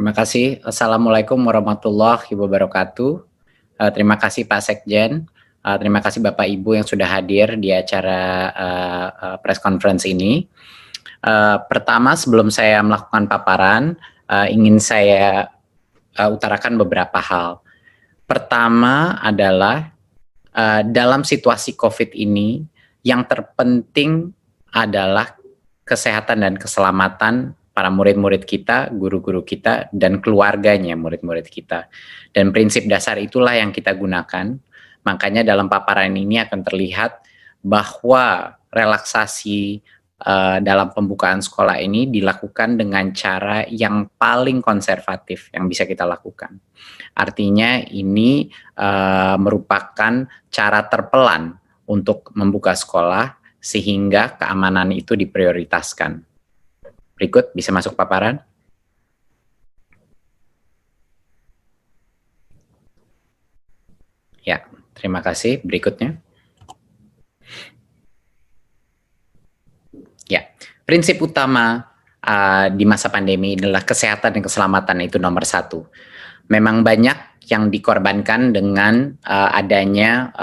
Terima kasih. Assalamualaikum warahmatullahi wabarakatuh. Terima kasih Pak Sekjen. Terima kasih Bapak Ibu yang sudah hadir di acara press conference ini. Pertama, sebelum saya melakukan paparan, ingin saya utarakan beberapa hal. Pertama adalah dalam situasi COVID ini, yang terpenting adalah kesehatan dan keselamatan para murid-murid kita, guru-guru kita, dan keluarganya murid-murid kita. Dan prinsip dasar itulah yang kita gunakan. Makanya dalam paparan ini akan terlihat bahwa relaksasi dalam pembukaan sekolah ini dilakukan dengan cara yang paling konservatif yang bisa kita lakukan. Artinya ini merupakan cara terpelan untuk membuka sekolah sehingga keamanan itu diprioritaskan. Berikut, bisa masuk paparan. Ya, terima kasih. Berikutnya. Ya, prinsip utama di masa pandemi adalah kesehatan dan keselamatan itu nomor satu. Memang banyak yang dikorbankan dengan adanya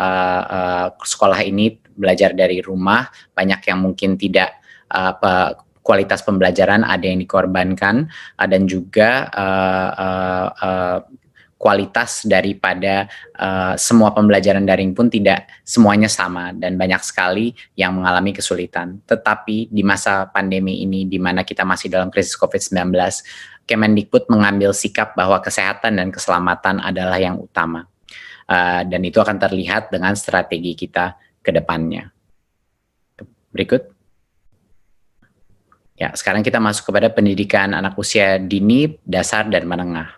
sekolah ini belajar dari rumah, banyak yang mungkin tidak kualitas pembelajaran ada yang dikorbankan, dan juga kualitas daripada semua pembelajaran daring pun tidak semuanya sama dan banyak sekali yang mengalami kesulitan. Tetapi di masa pandemi ini, di mana kita masih dalam krisis COVID-19, Kemendikbud mengambil sikap bahwa kesehatan dan keselamatan adalah yang utama. Dan itu akan terlihat dengan strategi kita ke depannya. Berikut. Ya, sekarang kita masuk kepada pendidikan anak usia dini, dasar, dan menengah.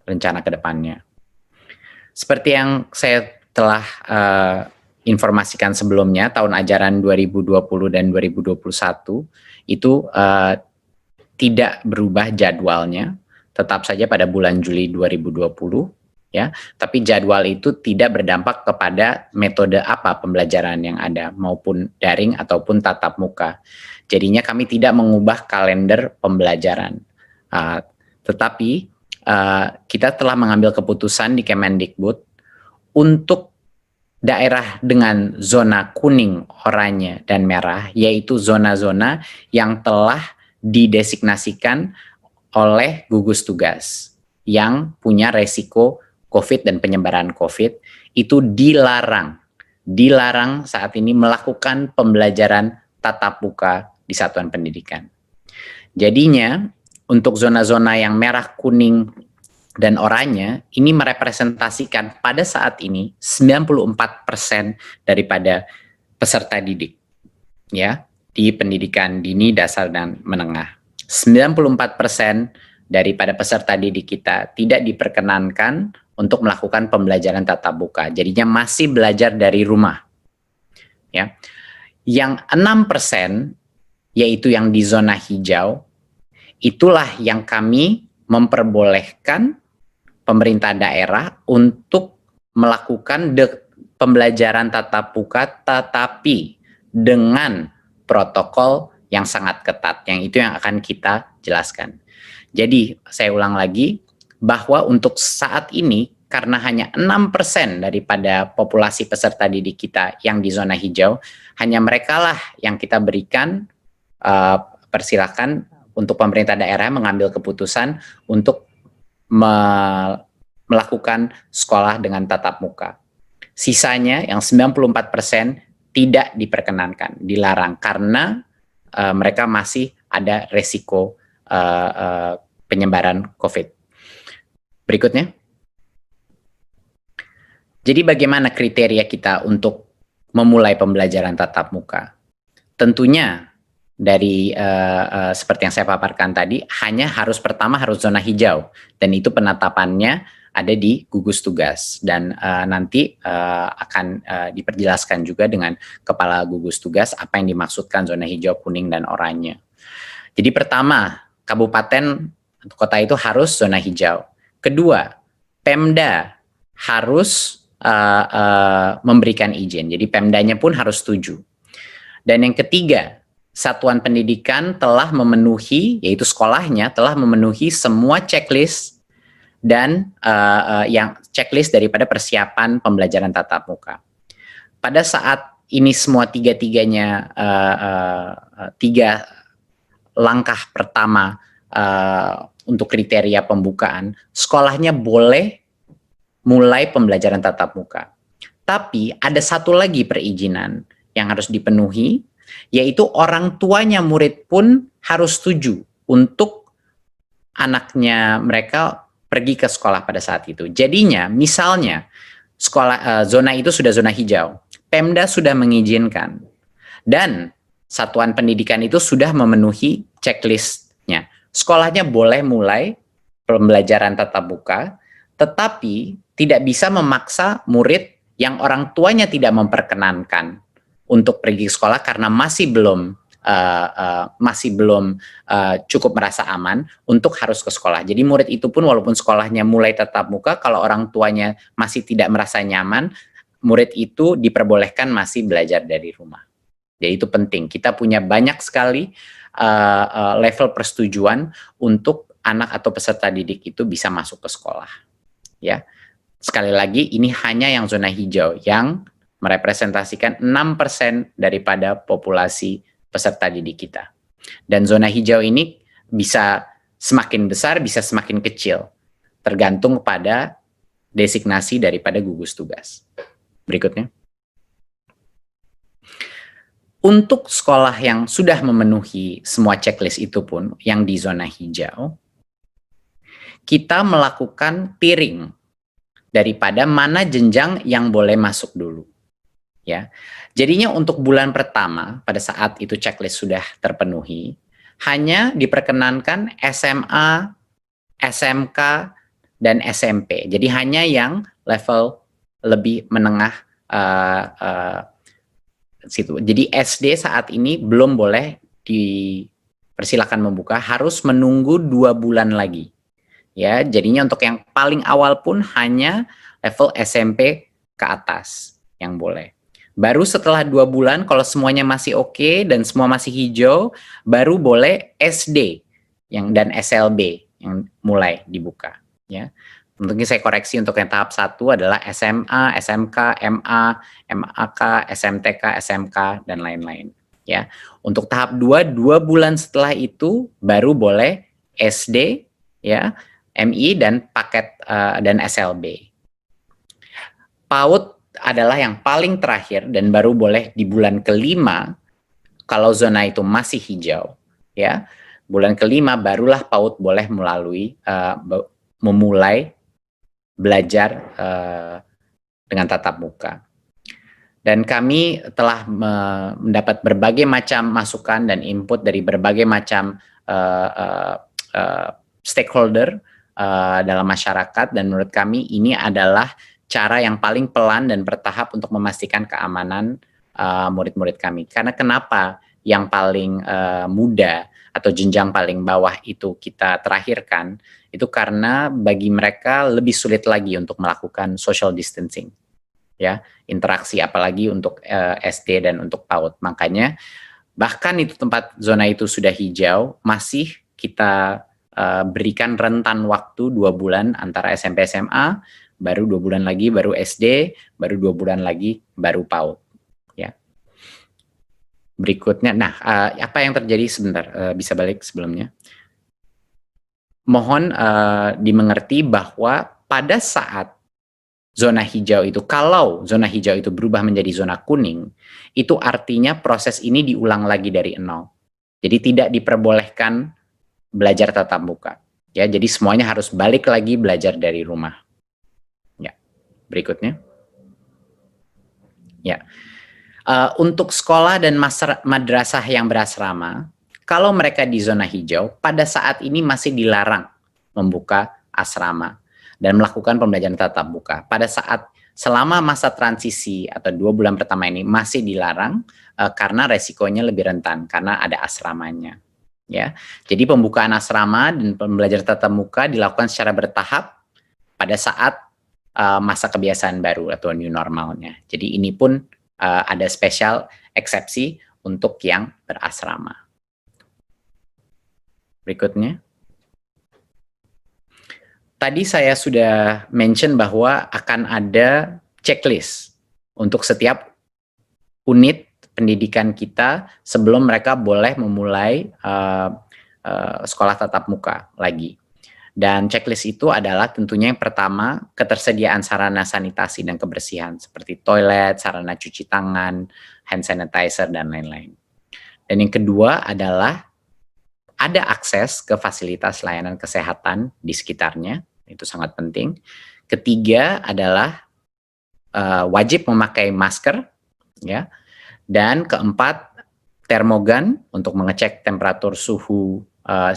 Rencana ke depannya. Seperti yang saya telah informasikan sebelumnya, tahun ajaran 2020 dan 2021 itu tidak berubah jadwalnya, tetap saja pada bulan Juli 2020, ya. Tapi jadwal itu tidak berdampak kepada metode apa pembelajaran yang ada, maupun daring ataupun tatap muka. Jadinya kami tidak mengubah kalender pembelajaran, tetapi kita telah mengambil keputusan di Kemendikbud untuk daerah dengan zona kuning, oranye, dan merah, yaitu zona-zona yang telah didesignasikan oleh gugus tugas yang punya resiko COVID dan penyebaran COVID, itu dilarang saat ini melakukan pembelajaran tatap muka di satuan pendidikan. Jadinya, untuk zona-zona yang merah, kuning, dan oranye, ini merepresentasikan pada saat ini 94% daripada peserta didik, ya, di pendidikan dini, dasar, dan menengah. 94% daripada peserta didik kita tidak diperkenankan untuk melakukan pembelajaran tatap muka. Jadinya masih belajar dari rumah. Ya. Yang 6%, yaitu yang di zona hijau, itulah yang kami memperbolehkan pemerintah daerah untuk melakukan pembelajaran tatap muka, tetapi dengan protokol yang sangat ketat, yang itu yang akan kita jelaskan. Jadi, saya ulang lagi, bahwa untuk saat ini, karena hanya 6% daripada populasi peserta didik kita yang di zona hijau, hanya mereka lah yang kita berikan persilakan untuk pemerintah daerah mengambil keputusan untuk melakukan sekolah dengan tatap muka. Sisanya yang 94% tidak diperkenankan, dilarang karena mereka masih ada resiko penyebaran COVID. Berikutnya. Jadi bagaimana kriteria kita untuk memulai pembelajaran tatap muka? Tentunya dari seperti yang saya paparkan tadi, pertama harus zona hijau, dan itu penetapannya ada di gugus tugas, dan nanti akan diperjelaskan juga dengan kepala gugus tugas apa yang dimaksudkan zona hijau, kuning, dan oranye. Jadi pertama, kabupaten kota itu harus zona hijau. Kedua, Pemda harus memberikan izin, jadi Pemdanya pun harus setuju. Dan yang ketiga, satuan pendidikan telah memenuhi, yaitu sekolahnya telah memenuhi semua checklist dan yang checklist daripada persiapan pembelajaran tatap muka. Pada saat ini semua tiga-tiganya tiga langkah pertama untuk kriteria pembukaan, sekolahnya boleh mulai pembelajaran tatap muka. Tapi ada satu lagi perizinan yang harus dipenuhi, yaitu orang tuanya murid pun harus setuju untuk anaknya mereka pergi ke sekolah pada saat itu. Jadinya, misalnya sekolah zona itu sudah zona hijau, Pemda sudah mengizinkan dan satuan pendidikan itu sudah memenuhi checklistnya. Sekolahnya boleh mulai pembelajaran tatap muka, tetapi tidak bisa memaksa murid yang orang tuanya tidak memperkenankan untuk pergi ke sekolah karena masih belum cukup merasa aman untuk harus ke sekolah. Jadi murid itu pun walaupun sekolahnya mulai tatap muka, kalau orang tuanya masih tidak merasa nyaman, murid itu diperbolehkan masih belajar dari rumah. Jadi itu penting. Kita punya banyak sekali level persetujuan untuk anak atau peserta didik itu bisa masuk ke sekolah. Ya. Sekali lagi, ini hanya yang zona hijau yang merepresentasikan 6% daripada populasi peserta didik kita. Dan zona hijau ini bisa semakin besar, bisa semakin kecil, tergantung pada designasi daripada gugus tugas. Berikutnya. Untuk sekolah yang sudah memenuhi semua checklist itu pun, yang di zona hijau, kita melakukan tiering daripada mana jenjang yang boleh masuk dulu. Ya. Jadinya untuk bulan pertama, pada saat itu checklist sudah terpenuhi, hanya diperkenankan SMA, SMK, dan SMP. Jadi hanya yang level lebih menengah situ. Jadi SD saat ini belum boleh dipersilakan membuka, harus menunggu 2 bulan lagi. Ya, jadinya untuk yang paling awal pun hanya level SMP ke atas yang boleh. Baru setelah 2 bulan kalau semuanya masih oke dan semua masih hijau, baru boleh SD dan SLB yang mulai dibuka. Ya, mungkin saya koreksi untuk yang tahap 1 adalah SMA, SMK, MA, MAK, SMTK, SMK dan lain-lain. Ya, untuk tahap 2, 2 bulan setelah itu baru boleh SD, ya. MI dan paket dan SLB. PAUD adalah yang paling terakhir dan baru boleh di bulan kelima kalau zona itu masih hijau. Ya, bulan kelima barulah PAUD boleh memulai belajar dengan tatap muka. Dan kami telah mendapat berbagai macam masukan dan input dari berbagai macam stakeholder dalam masyarakat, dan menurut kami ini adalah cara yang paling pelan dan bertahap untuk memastikan keamanan murid-murid kami. Karena kenapa yang paling muda atau jenjang paling bawah itu kita terakhirkan, itu karena bagi mereka lebih sulit lagi untuk melakukan social distancing, ya, interaksi, apalagi untuk SD dan untuk PAUD. Makanya bahkan itu tempat zona itu sudah hijau, masih kita berikan rentan waktu 2 bulan antara SMP SMA, baru 2 bulan lagi baru SD, baru 2 bulan lagi baru PAUD. Ya. Berikutnya, nah apa yang terjadi sebentar, bisa balik sebelumnya. Mohon dimengerti bahwa pada saat zona hijau itu, kalau zona hijau itu berubah menjadi zona kuning, itu artinya proses ini diulang lagi dari nol. Jadi tidak diperbolehkan belajar tatap muka. Ya, jadi semuanya harus balik lagi belajar dari rumah. Ya, berikutnya. Ya, untuk sekolah dan madrasah yang berasrama, kalau mereka di zona hijau, pada saat ini masih dilarang membuka asrama dan melakukan pembelajaran tatap muka. Pada saat selama masa transisi atau 2 bulan pertama ini masih dilarang karena resikonya lebih rentan karena ada asramanya. Ya, jadi pembukaan asrama dan pembelajaran tatap muka dilakukan secara bertahap pada saat masa kebiasaan baru atau new normalnya. Jadi ini pun ada spesial eksepsi untuk yang berasrama. Berikutnya. Tadi saya sudah mention bahwa akan ada checklist untuk setiap unit pendidikan kita sebelum mereka boleh memulai sekolah tatap muka lagi. Dan checklist itu adalah tentunya yang pertama, ketersediaan sarana sanitasi dan kebersihan seperti toilet, sarana cuci tangan, hand sanitizer, dan lain-lain. Dan yang kedua adalah ada akses ke fasilitas layanan kesehatan di sekitarnya, itu sangat penting. Ketiga adalah wajib memakai masker, ya. Dan keempat, termogan untuk mengecek temperatur suhu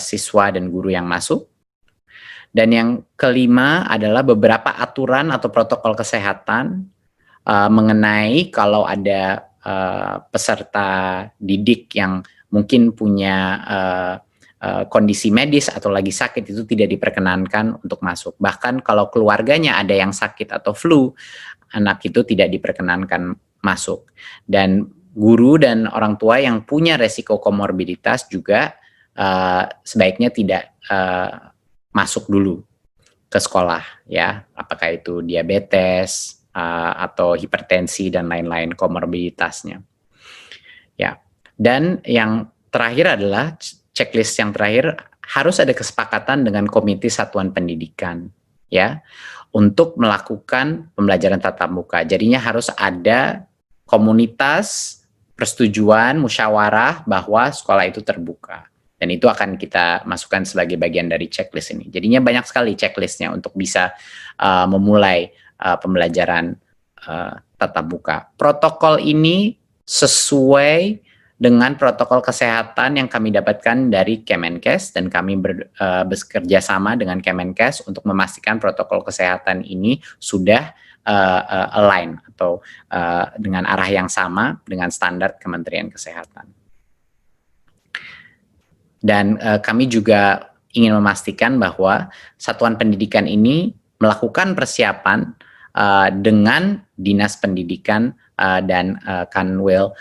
siswa dan guru yang masuk. Dan yang kelima adalah beberapa aturan atau protokol kesehatan mengenai kalau ada peserta didik yang mungkin punya kondisi medis atau lagi sakit, itu tidak diperkenankan untuk masuk. Bahkan kalau keluarganya ada yang sakit atau flu, anak itu tidak diperkenankan masuk. Dan guru dan orang tua yang punya resiko komorbiditas juga sebaiknya tidak masuk dulu ke sekolah, ya. Apakah itu diabetes atau hipertensi dan lain-lain komorbiditasnya. Ya. Dan yang terakhir adalah checklist yang terakhir, harus ada kesepakatan dengan komite satuan pendidikan, ya, untuk melakukan pembelajaran tatap muka. Jadinya harus ada komunitas persetujuan musyawarah bahwa sekolah itu terbuka. Dan itu akan kita masukkan sebagai bagian dari checklist ini. Jadinya banyak sekali checklistnya untuk bisa memulai pembelajaran tatap muka. Protokol ini sesuai dengan protokol kesehatan yang kami dapatkan dari Kemenkes, dan kami bekerja sama dengan Kemenkes untuk memastikan protokol kesehatan ini sudah align atau dengan arah yang sama dengan standar Kementerian Kesehatan. Dan kami juga ingin memastikan bahwa satuan pendidikan ini melakukan persiapan dengan Dinas Pendidikan dan Kanwil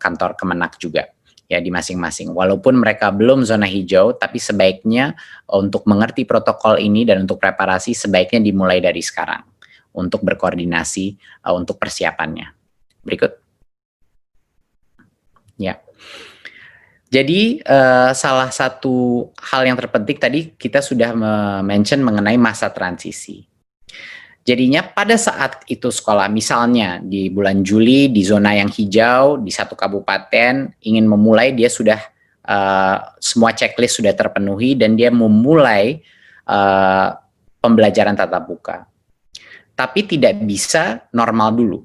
kantor Kemenak juga, ya, di masing-masing. Walaupun mereka belum zona hijau, tapi sebaiknya untuk mengerti protokol ini dan untuk preparasi sebaiknya dimulai dari sekarang untuk berkoordinasi untuk persiapannya. Berikut. Ya. Jadi salah satu hal yang terpenting tadi kita sudah mention mengenai masa transisi. Jadinya pada saat itu sekolah, misalnya di bulan Juli di zona yang hijau di satu kabupaten ingin memulai, dia sudah semua checklist sudah terpenuhi dan dia memulai pembelajaran tatap muka. Tapi tidak bisa normal dulu.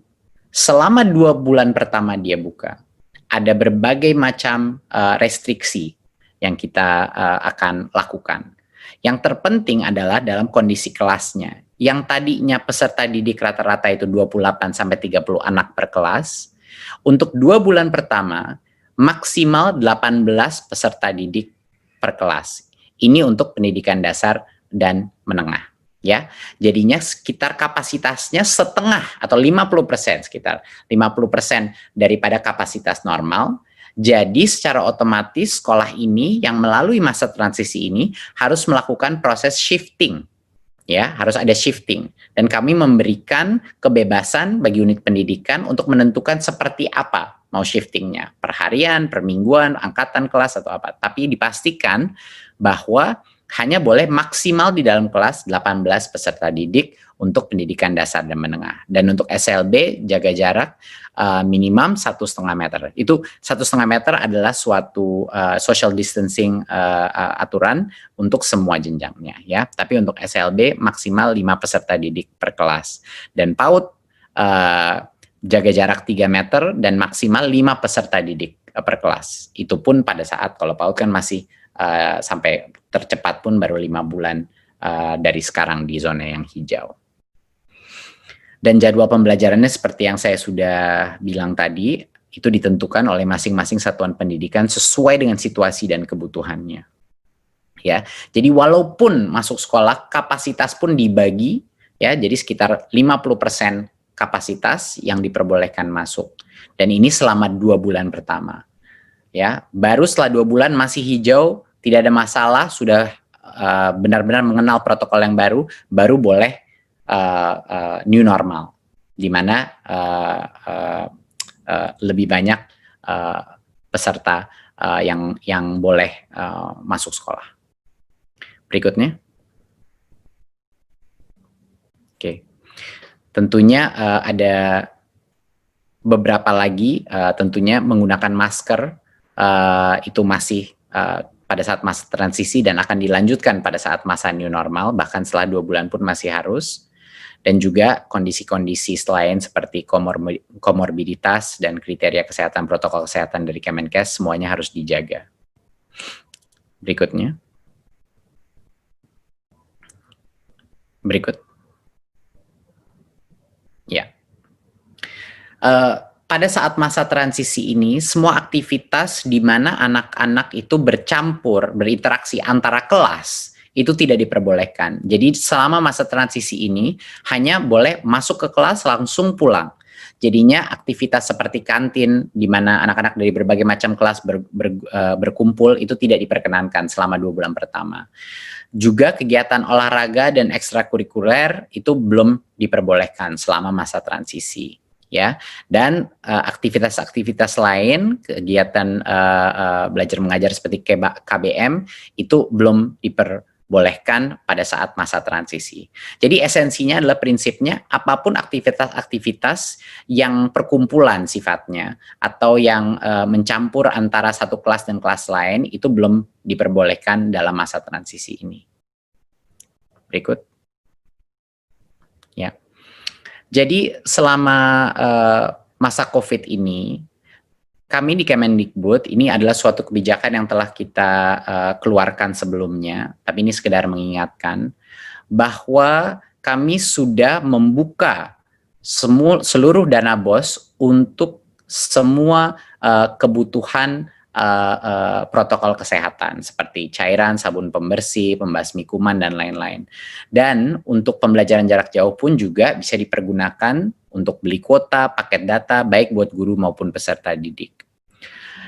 Selama 2 bulan pertama dia buka, ada berbagai macam restriksi yang kita akan lakukan. Yang terpenting adalah dalam kondisi kelasnya. Yang tadinya peserta didik rata-rata itu 28-30 anak per kelas, untuk 2 bulan pertama maksimal 18 peserta didik per kelas. Ini untuk pendidikan dasar dan menengah, ya. Jadinya sekitar kapasitasnya setengah atau 50%, sekitar 50% daripada kapasitas normal. Jadi secara otomatis sekolah ini yang melalui masa transisi ini harus melakukan proses shifting. Ya, harus ada shifting, dan kami memberikan kebebasan bagi unit pendidikan untuk menentukan seperti apa mau shiftingnya, per harian, per mingguan, angkatan kelas atau apa. Tapi dipastikan bahwa hanya boleh maksimal di dalam kelas 18 peserta didik untuk pendidikan dasar dan menengah. Dan untuk SLB jaga jarak minimum 1,5 meter. Itu 1,5 meter adalah suatu social distancing aturan untuk semua jenjangnya, ya. Tapi untuk SLB maksimal 5 peserta didik per kelas. Dan PAUD jaga jarak 3 meter dan maksimal 5 peserta didik per kelas. Itu pun pada saat kalau PAUD kan masih sampai tercepat pun baru 5 bulan dari sekarang di zona yang hijau. Dan jadwal pembelajarannya seperti yang saya sudah bilang tadi, itu ditentukan oleh masing-masing satuan pendidikan sesuai dengan situasi dan kebutuhannya. Ya, jadi walaupun masuk sekolah kapasitas pun dibagi, ya, jadi sekitar 50% kapasitas yang diperbolehkan masuk. Dan ini selama 2 bulan pertama. Ya, baru setelah 2 bulan masih hijau, tidak ada masalah, sudah benar-benar mengenal protokol yang baru boleh new normal, di mana lebih banyak peserta yang boleh masuk sekolah. Berikutnya. Oke. Tentunya ada beberapa lagi, tentunya menggunakan masker itu masih pada saat masa transisi dan akan dilanjutkan pada saat masa new normal, bahkan setelah 2 bulan pun masih harus. Dan juga kondisi-kondisi selain seperti komorbiditas dan kriteria kesehatan, protokol kesehatan dari Kemenkes semuanya harus dijaga. Berikutnya. Berikut. Ya. Pada saat masa transisi ini, semua aktivitas di mana anak-anak itu bercampur, berinteraksi antara kelas, itu tidak diperbolehkan. Jadi selama masa transisi ini, hanya boleh masuk ke kelas langsung pulang. Jadinya aktivitas seperti kantin, di mana anak-anak dari berbagai macam kelas berkumpul, itu tidak diperkenankan selama 2 bulan pertama. Juga kegiatan olahraga dan ekstrakurikuler itu belum diperbolehkan selama masa transisi. Ya, dan aktivitas-aktivitas lain, kegiatan belajar mengajar seperti KBM itu belum diperbolehkan pada saat masa transisi. Jadi esensinya adalah prinsipnya apapun aktivitas-aktivitas yang perkumpulan sifatnya atau yang mencampur antara satu kelas dan kelas lain itu belum diperbolehkan dalam masa transisi ini. Berikut. Ya. Jadi selama masa COVID ini, kami di Kemendikbud, ini adalah suatu kebijakan yang telah kita keluarkan sebelumnya, tapi ini sekedar mengingatkan, bahwa kami sudah membuka seluruh dana BOS untuk semua kebutuhan protokol kesehatan seperti cairan, sabun pembersih, pembasmi kuman, dan lain-lain. Dan untuk pembelajaran jarak jauh pun juga bisa dipergunakan untuk beli kuota, paket data, baik buat guru maupun peserta didik.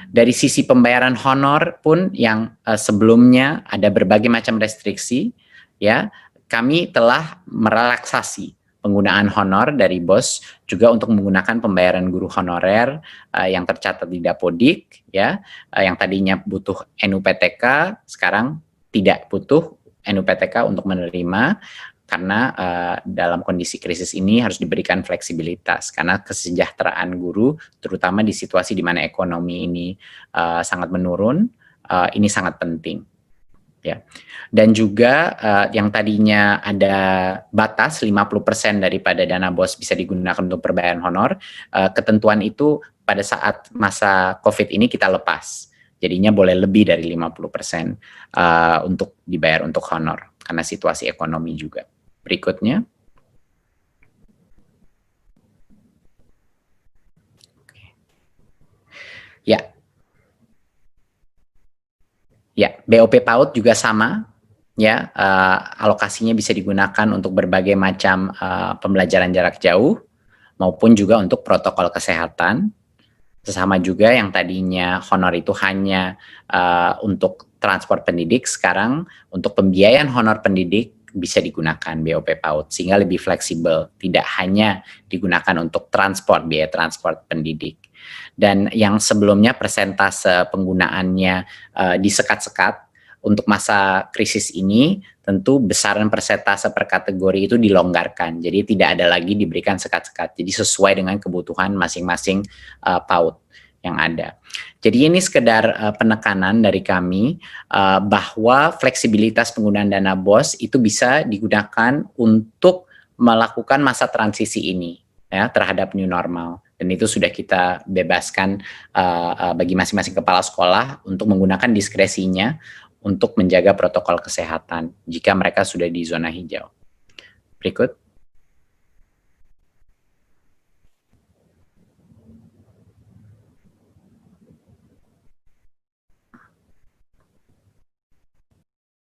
Dari sisi pembayaran honor pun yang sebelumnya ada berbagai macam restriksi, ya, kami telah merelaksasi penggunaan honor dari BOS juga untuk menggunakan pembayaran guru honorer yang tercatat di Dapodik, ya, yang tadinya butuh NUPTK, sekarang tidak butuh NUPTK untuk menerima, karena dalam kondisi krisis ini harus diberikan fleksibilitas, karena kesejahteraan guru, terutama di situasi di mana ekonomi ini sangat menurun, ini sangat penting. Ya. Dan juga yang tadinya ada batas 50% daripada dana BOS bisa digunakan untuk pembayaran honor, ketentuan itu pada saat masa COVID ini kita lepas. Jadinya boleh lebih dari 50% untuk dibayar untuk honor, karena situasi ekonomi juga. Berikutnya. Ya. Ya, BOP PAUD juga sama, ya, alokasinya bisa digunakan untuk berbagai macam pembelajaran jarak jauh, maupun juga untuk protokol kesehatan. Sesama juga yang tadinya honor itu hanya untuk transport pendidik, sekarang untuk pembiayaan honor pendidik bisa digunakan BOP PAUD, sehingga lebih fleksibel, tidak hanya digunakan untuk transport, biaya transport pendidik. Dan yang sebelumnya persentase penggunaannya disekat-sekat, untuk masa krisis ini tentu besaran persentase per kategori itu dilonggarkan, jadi tidak ada lagi diberikan sekat-sekat, jadi sesuai dengan kebutuhan masing-masing PAUD yang ada. Jadi ini sekedar penekanan dari kami bahwa fleksibilitas penggunaan dana BOS itu bisa digunakan untuk melakukan masa transisi ini, ya, terhadap new normal. Dan itu sudah kita bebaskan bagi masing-masing kepala sekolah untuk menggunakan diskresinya untuk menjaga protokol kesehatan jika mereka sudah di zona hijau. Berikut.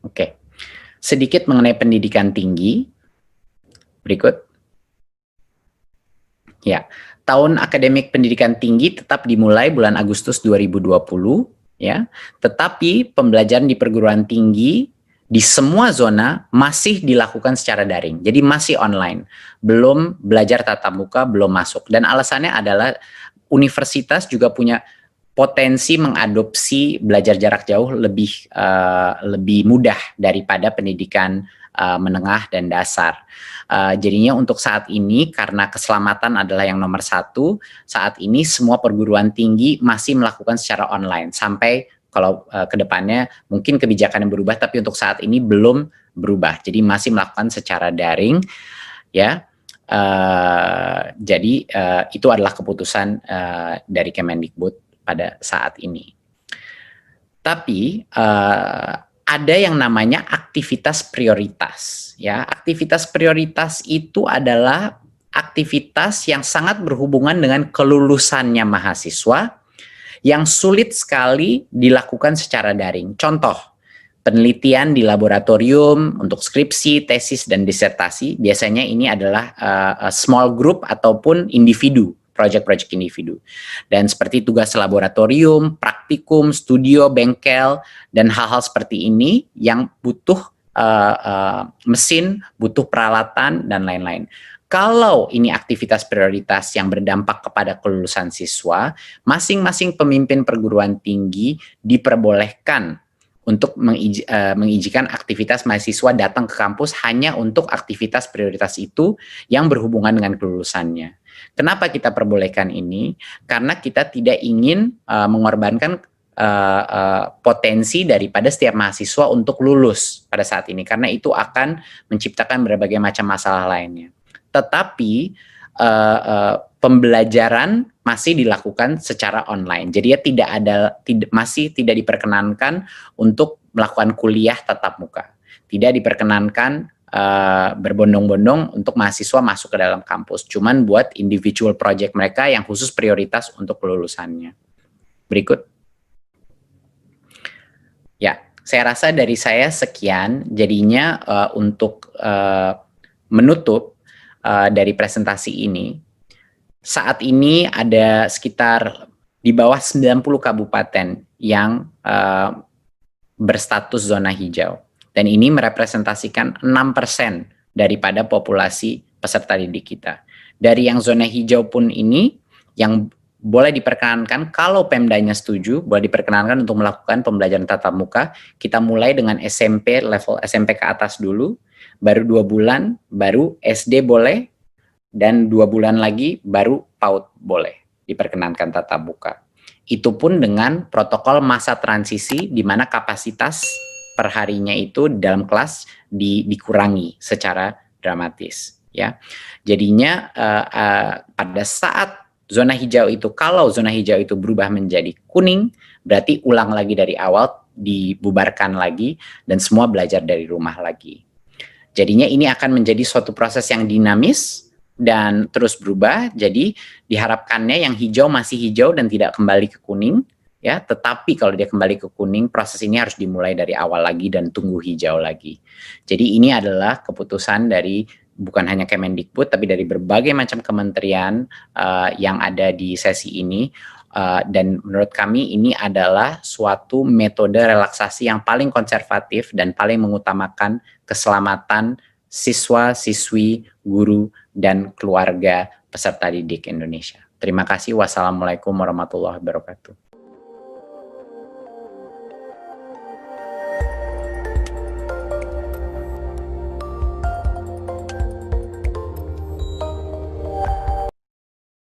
Oke. Sedikit mengenai pendidikan tinggi. Berikut. Ya, tahun akademik pendidikan tinggi tetap dimulai bulan Agustus 2020, ya. Tetapi pembelajaran di perguruan tinggi di semua zona masih dilakukan secara daring. Jadi masih online. Belum belajar tatap muka, belum masuk. Dan alasannya adalah universitas juga punya potensi mengadopsi belajar jarak jauh lebih mudah daripada pendidikan menengah dan dasar. Jadinya untuk saat ini karena keselamatan adalah yang nomor satu, saat ini semua perguruan tinggi masih melakukan secara online sampai kalau ke depannya mungkin kebijakan yang berubah, tapi untuk saat ini belum berubah. Jadi masih melakukan secara daring, ya. Jadi itu adalah keputusan dari Kemendikbud pada saat ini. Tapi ada yang namanya aktivitas prioritas, ya. Aktivitas prioritas itu adalah aktivitas yang sangat berhubungan dengan kelulusannya mahasiswa yang sulit sekali dilakukan secara daring. Contoh, penelitian di laboratorium untuk skripsi, tesis, dan disertasi. Biasanya ini adalah small group ataupun individu, project-project individu. Dan seperti tugas laboratorium, praktikum, studio, bengkel, dan hal-hal seperti ini yang butuh mesin, butuh peralatan, dan lain-lain. Kalau ini aktivitas prioritas yang berdampak kepada kelulusan siswa, masing-masing pemimpin perguruan tinggi diperbolehkan untuk mengizinkan aktivitas mahasiswa datang ke kampus hanya untuk aktivitas prioritas itu yang berhubungan dengan kelulusannya. Kenapa kita perbolehkan ini? Karena kita tidak ingin mengorbankan potensi daripada setiap mahasiswa untuk lulus pada saat ini, karena itu akan menciptakan berbagai macam masalah lainnya. Tetapi pembelajaran masih dilakukan secara online. Jadi ya masih tidak diperkenankan untuk melakukan kuliah tatap muka. Tidak diperkenankan berbondong-bondong untuk mahasiswa masuk ke dalam kampus. Cuman buat individual project mereka yang khusus prioritas untuk kelulusannya. Berikut. Ya, saya rasa dari saya sekian. Jadinya untuk menutup dari presentasi ini, saat ini ada sekitar di bawah 90 kabupaten yang berstatus zona hijau. Dan ini merepresentasikan 6% daripada populasi peserta didik kita. Dari yang zona hijau pun ini, yang boleh diperkenankan, kalau Pemdanya setuju, boleh diperkenankan untuk melakukan pembelajaran tatap muka. Kita mulai dengan SMP, level SMP ke atas dulu, baru 2 bulan, baru SD boleh, dan 2 bulan lagi baru PAUD boleh diperkenankan tatap muka. Itu pun dengan protokol masa transisi di mana kapasitas perharinya itu dalam kelas dikurangi secara dramatis, ya. Jadinya pada saat zona hijau itu, kalau zona hijau itu berubah menjadi kuning, berarti ulang lagi dari awal, dibubarkan lagi, dan semua belajar dari rumah lagi. Jadinya ini akan menjadi suatu proses yang dinamis dan terus berubah. Jadi diharapkannya yang hijau masih hijau dan tidak kembali ke kuning, ya. Tetapi kalau dia kembali ke kuning, proses ini harus dimulai dari awal lagi dan tunggu hijau lagi. Jadi ini adalah keputusan dari bukan hanya Kemendikbud, tapi dari berbagai macam kementerian yang ada di sesi ini. Dan menurut kami ini adalah suatu metode relaksasi yang paling konservatif dan paling mengutamakan keselamatan siswa, siswi, guru, dan keluarga peserta didik Indonesia. Terima kasih. Wassalamualaikum warahmatullahi wabarakatuh.